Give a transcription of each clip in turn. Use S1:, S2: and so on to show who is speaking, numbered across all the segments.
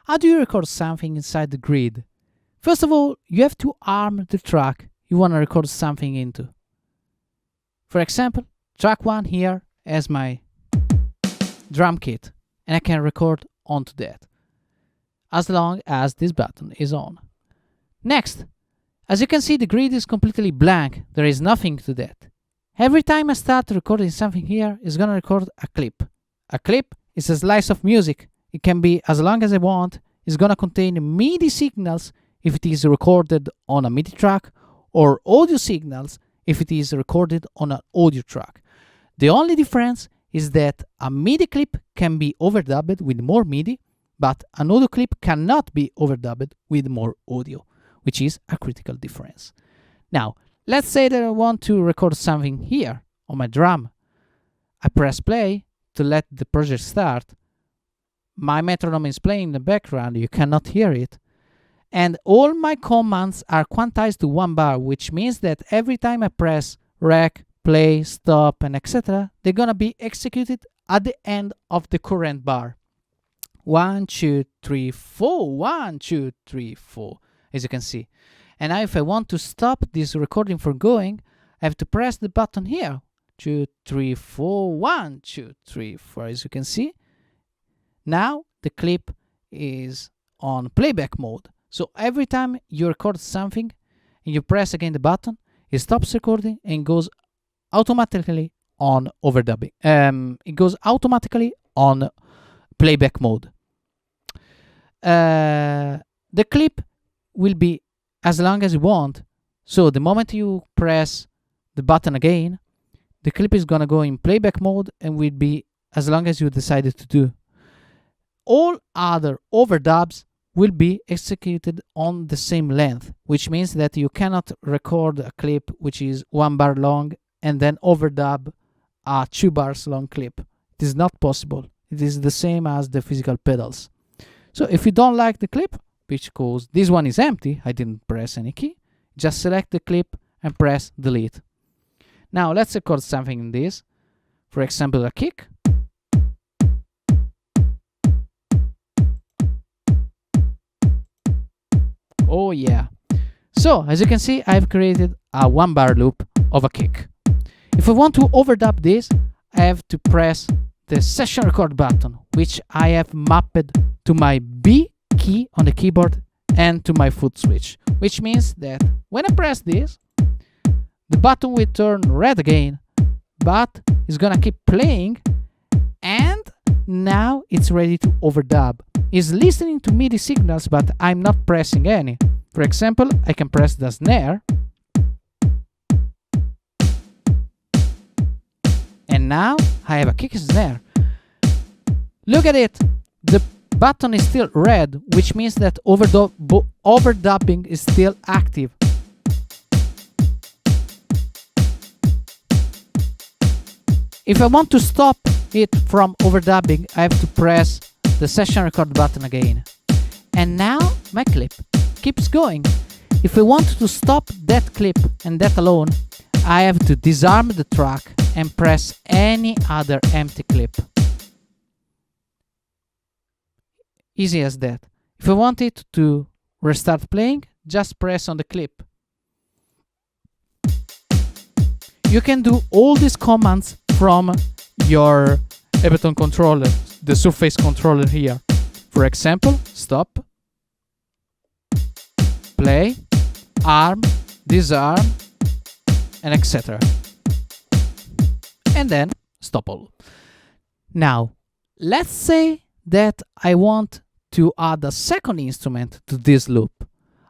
S1: How do you record something inside the grid? First of all, you have to arm the track you want to record something into. For example, track 1 here has my drum kit, and I can record onto that, as long as this button is on. Next, as you can see, the grid is completely blank. There is nothing to that. Every time I start recording something here, it's gonna record a clip. A clip is a slice of music. It can be as long as I want. It's gonna contain MIDI signals if it is recorded on a MIDI track, or audio signals if it is recorded on an audio track. The only difference is that a MIDI clip can be overdubbed with more MIDI, but an audio clip cannot be overdubbed with more audio, which is a critical difference. Now, let's say that I want to record something here on my drum. I press play to let the project start. My metronome is playing in the background, you cannot hear it. And all my commands are quantized to 1 bar, which means that every time I press rec, play, stop, and etc., they're gonna be executed at the end of the current bar. 1, 2, 3, 4, 1, 2, 3, 4, as you can see. And now if I want to stop this recording from going, I have to press the button here. 2, 3, 4, 1, 2, 3, 4, as you can see. Now the clip is on playback mode. So every time you record something and you press again the button, it stops recording and goes automatically on overdubbing. It goes automatically on playback mode. The clip will be as long as you want. So the moment you press the button again, the clip is gonna go in playback mode and will be as long as you decided to do. All other overdubs will be executed on the same length, which means that you cannot record a clip which is 1 bar long and then overdub a 2 bars long clip. It is not possible. It is the same as the physical pedals. So if you don't like the clip, which goes, this one is empty, I didn't press any key, just select the clip and press delete. Now let's record something in this. For example, a kick. Oh yeah. So as you can see, I've created a 1 bar loop of a kick. If I want to overdub this, I have to press the session record button, which I have mapped to my B key on the keyboard and to my foot switch, which means that when I press this, the button will turn red again, but it's gonna keep playing, and now it's ready to overdub. It's listening to MIDI signals, but I'm not pressing any. For example, I can press the snare, and now I have a kick snare. Look at it, the button is still red, which means that overdubbing is still active. If I want to stop it from overdubbing, I have to press the session record button again. And now my clip keeps going. If I want to stop that clip and that alone, I have to disarm the track and press any other empty clip. Easy as that. If I want it to restart playing, just press on the clip. You can do all these commands from your Ableton controller, the Surface controller here. For example, stop, play, arm, disarm, and etc. And then stop all. Now, let's say that I want to add a second instrument to this loop.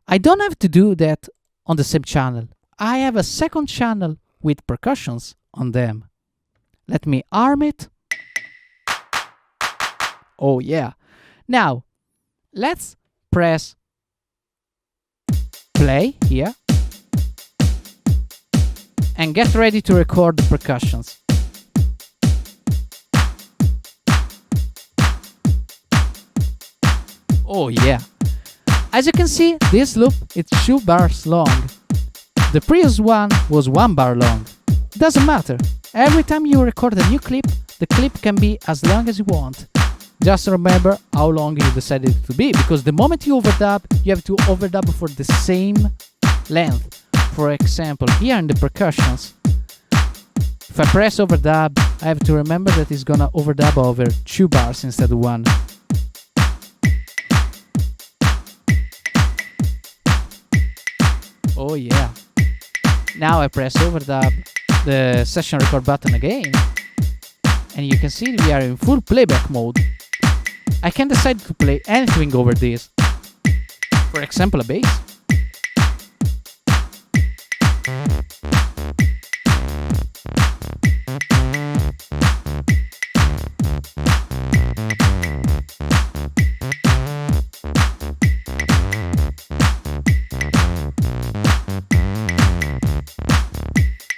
S1: I don't have to do that on the same channel. I have a second channel with percussions on them. Let me arm it. Oh yeah. Now, let's press play here and get ready to record the percussions. Oh yeah. As you can see, this loop is 2 bars long. The previous one was 1 bar long. Doesn't matter. Every time you record a new clip, the clip can be as long as you want. Just remember how long you decided it to be, because the moment you overdub, you have to overdub for the same length. For example, here in the percussions, if I press overdub, I have to remember that it's gonna overdub over 2 bars instead of 1. Oh yeah. Now I press overdub, the session record button again, and you can see we are in full playback mode. I can decide to play anything over this. For example, a bass.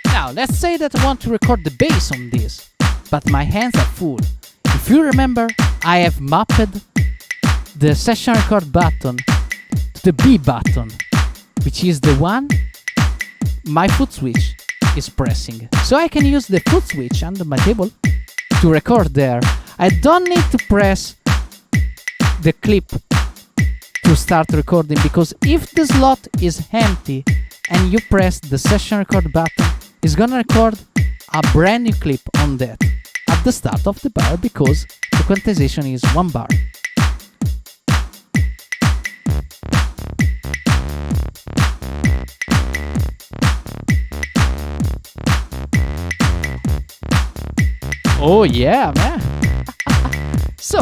S1: Now, let's say that I want to record the bass on this, but my hands are full. If you remember, I have mapped the session record button to the B button, which is the one my foot switch is pressing. So I can use the foot switch under my table to record there. I don't need to press the clip to start recording, because if the slot is empty and you press the session record button, it's gonna record a brand new clip on that at the start of the bar, because the quantization is 1 bar. Oh yeah, man. So,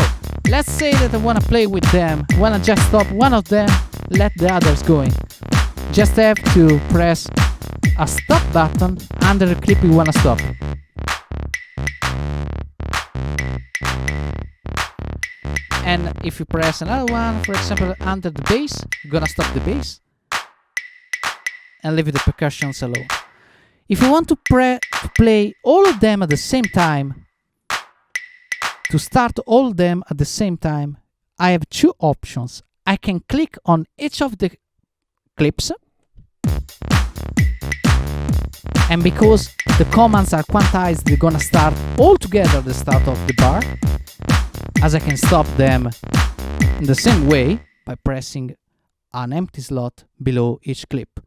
S1: let's say that I wanna play with them, wanna just stop one of them, let the others going. Just have to press a stop button under the clip you wanna stop. And if you press another one, for example, under the bass, you're gonna stop the bass and leave the percussions alone. If you want to play all of them at the same time, to start all of them at the same time, I have 2 options. I can click on each of the clips, and because the commands are quantized, they're gonna start all together at the start of the bar, as I can stop them in the same way by pressing an empty slot below each clip.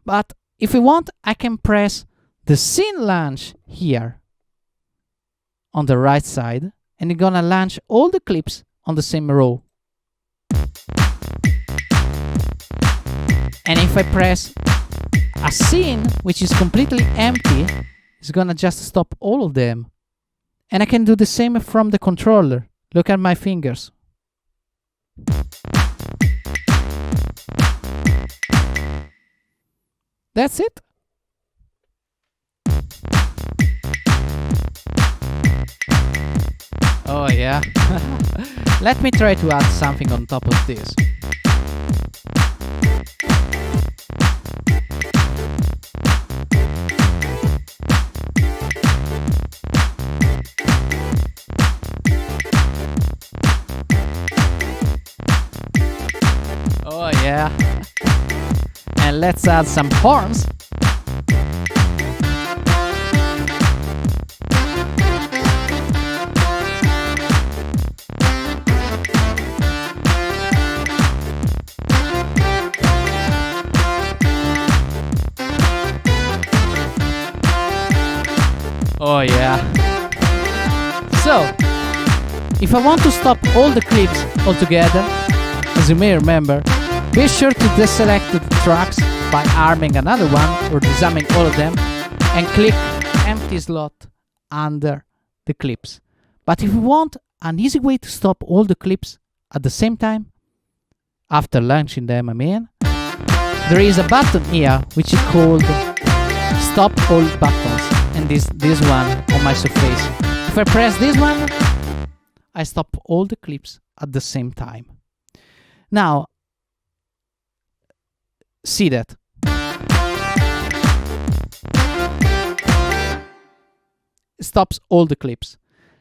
S1: But if I want, I can press the scene launch here on the right side, and it's gonna launch all the clips on the same row. And if I press a scene which is completely empty, it's gonna just stop all of them. And I can do the same from the controller. Look at my fingers. That's it. Oh yeah. Let me try to add something on top of this. Oh yeah. And let's add some horns. Oh yeah. So, if I want to stop all the clips altogether, as you may remember, be sure to deselect the tracks by arming another one or disarming all of them, and click empty slot under the clips. But if you want an easy way to stop all the clips at the same time, after launching them, there is a button here which is called Stop All Buttons, and this one on my surface. If I press this one, I stop all the clips at the same time. Now, see that. Stops all the clips.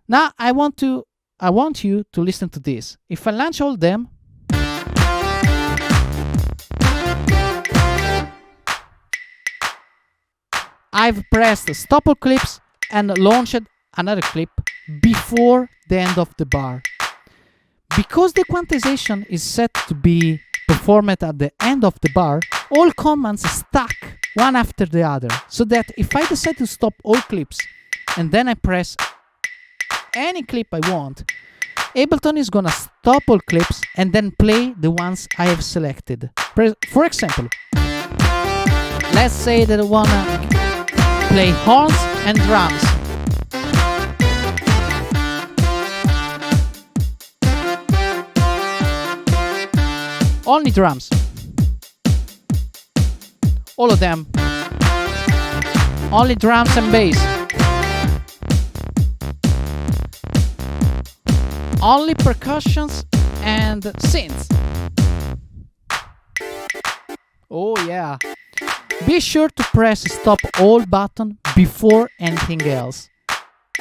S1: Now I want you to listen to this. If I launch all them, I've pressed stop all clips and launched another clip before the end of the bar. Because the quantization is set to be performed at the end of the bar, all commands stack one after the other, so that if I decide to stop all clips and then I press any clip I want, Ableton is gonna stop all clips and then play the ones I have selected. For example, let's say that I wanna play horns and drums. Only drums. All of them. Only drums and bass. Only percussions and synths. Oh yeah. Be sure to press stop all button before anything else,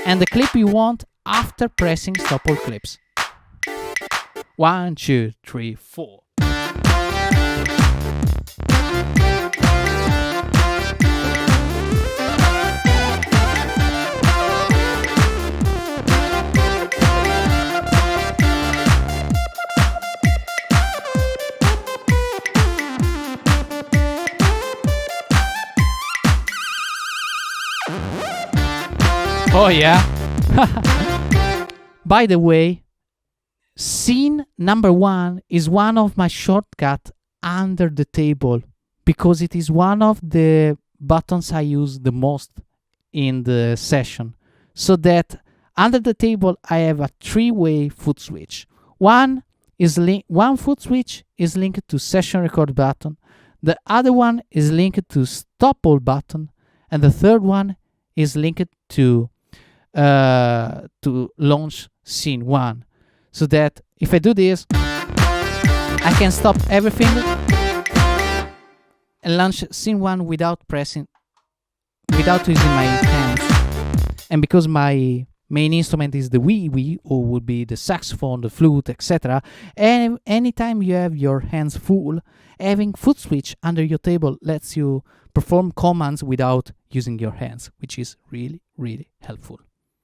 S1: and the clip you want after pressing stop all clips. 1, 2, 3, 4. Oh yeah. By the way, scene number 1 is one of my shortcuts under the table, because it is one of the buttons I use the most in the session. So that under the table I have a 3-way foot switch. One foot switch is linked to session record button, the other one is linked to stop all button, and the third one is linked to launch scene 1, so that if I do this, I can stop everything and launch scene 1 without using my hands. And because my main instrument is the wee, or would be the saxophone, the flute, etc., and anytime you have your hands full, having foot switch under your table lets you perform commands without using your hands, which is really, really helpful.